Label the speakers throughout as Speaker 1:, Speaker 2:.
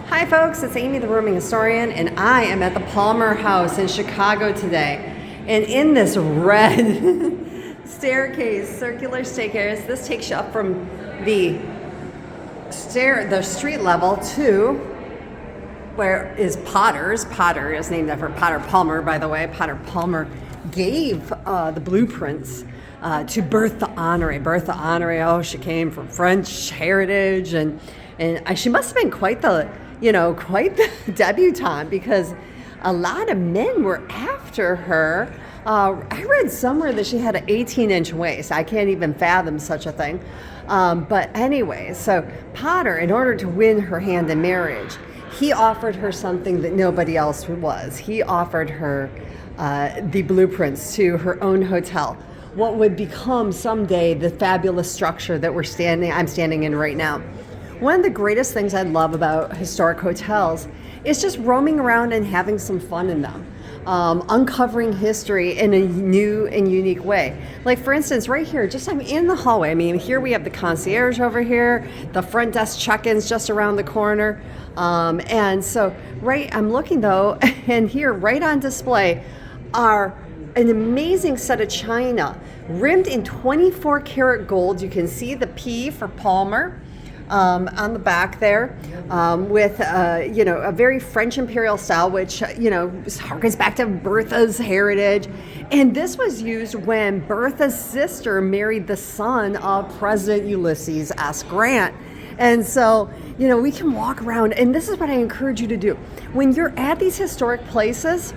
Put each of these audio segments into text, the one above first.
Speaker 1: Hi folks, it's Amy the Rooming Historian, and I am at the Palmer House in Chicago today. And in this red staircase, circular staircase, this takes you up from the street level to where is Potter's. Potter is named after Potter Palmer, by the way. Potter Palmer gave the blueprints to Bertha Honoré. Bertha Honoré, oh, she came from French heritage, and she must have been quite the debutante, because a lot of men were after her. I read somewhere that she had an 18-inch waist. I can't even fathom such a thing. But anyway, so Potter, in order to win her hand in marriage, he offered her something that nobody else was. He offered her the blueprints to her own hotel, what would become someday the fabulous structure that I'm standing in right now. One of the greatest things I love about historic hotels is just roaming around and having some fun in them, uncovering history in a new and unique way. Like, for instance, right here, I'm in the hallway. I mean, here we have the concierge over here, the front desk check-ins just around the corner. And so, I'm looking though, and here, right on display, are an amazing set of china, rimmed in 24 karat gold. You can see the P for Palmer on the back there, with a very French imperial style, which harkens back to Bertha's heritage. And this was used when Bertha's sister married the son of President Ulysses S. Grant. And so, we can walk around, and this is what I encourage you to do. When you're at these historic places,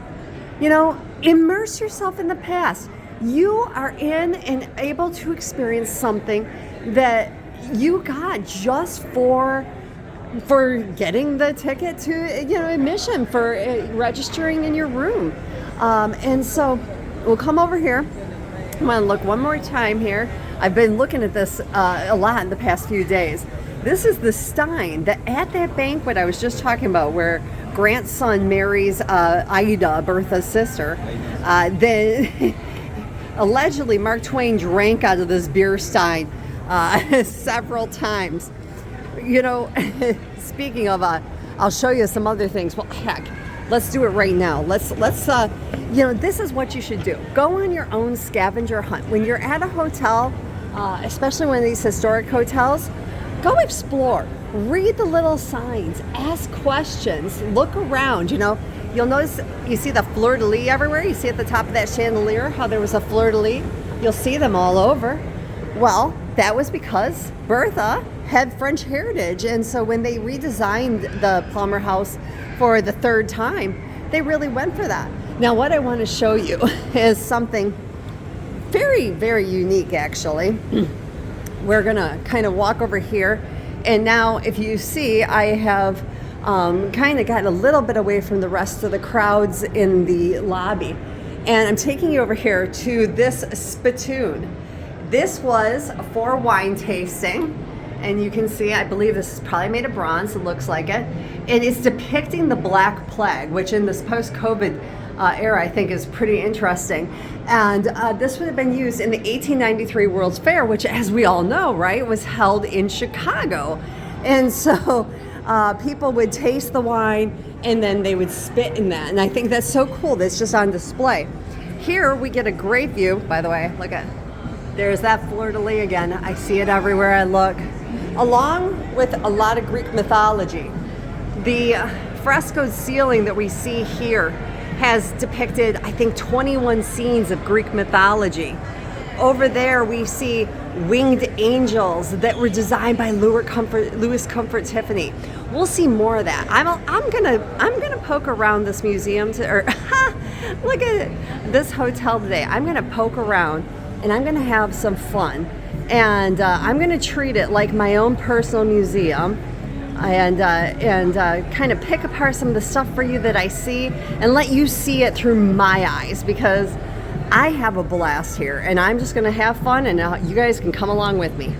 Speaker 1: immerse yourself in the past. You are in and able to experience something that you got just for getting the ticket to admission, for registering in your room. And so we'll come over here. I'm going to look one more time here. I've been looking at this a lot in the past few days. This is the Stein that at that banquet I was just talking about, where Grant's son marries Ida, Bertha's sister. Then allegedly Mark Twain drank out of this beer stein several times. Speaking of, I'll show you some other things. Well, heck, let's do it right now. Let's this is what you should do. Go on your own scavenger hunt. When you're at a hotel, especially one of these historic hotels, go explore. Read the little signs. Ask questions. Look around. You'll notice, you see the fleur-de-lis everywhere. You see at the top of that chandelier how there was a fleur-de-lis. You'll see them all over. Well, that was because Bertha had French heritage, and so when they redesigned the Palmer House for the third time, they really went for that. Now, what I want to show you is something very, very unique, actually. We're going to kind of walk over here, and now if you see, I have kind of gotten a little bit away from the rest of the crowds in the lobby, and I'm taking you over here to this spittoon. This was for wine tasting, and you can see, I believe this is probably made of bronze, it looks like it. And it's depicting the Black Plague, which in this post-COVID era I think is pretty interesting. And this would have been used in the 1893 World's Fair, which, as we all know, right, was held in Chicago. And so people would taste the wine, and then they would spit in that. And I think that's so cool that's just on display. Here we get a great view, by the way, look at, there's that fleur-de-lis again. I see it everywhere I look. Along with a lot of Greek mythology. The frescoed ceiling that we see here has depicted, I think, 21 scenes of Greek mythology. Over there we see winged angels that were designed by Louis Comfort Tiffany. We'll see more of that. I'm gonna poke around this museum look at this hotel today. I'm gonna poke around, and I'm going to have some fun, and I'm going to treat it like my own personal museum, and kind of pick apart some of the stuff for you that I see, and let you see it through my eyes, because I have a blast here, and I'm just going to have fun, and you guys can come along with me.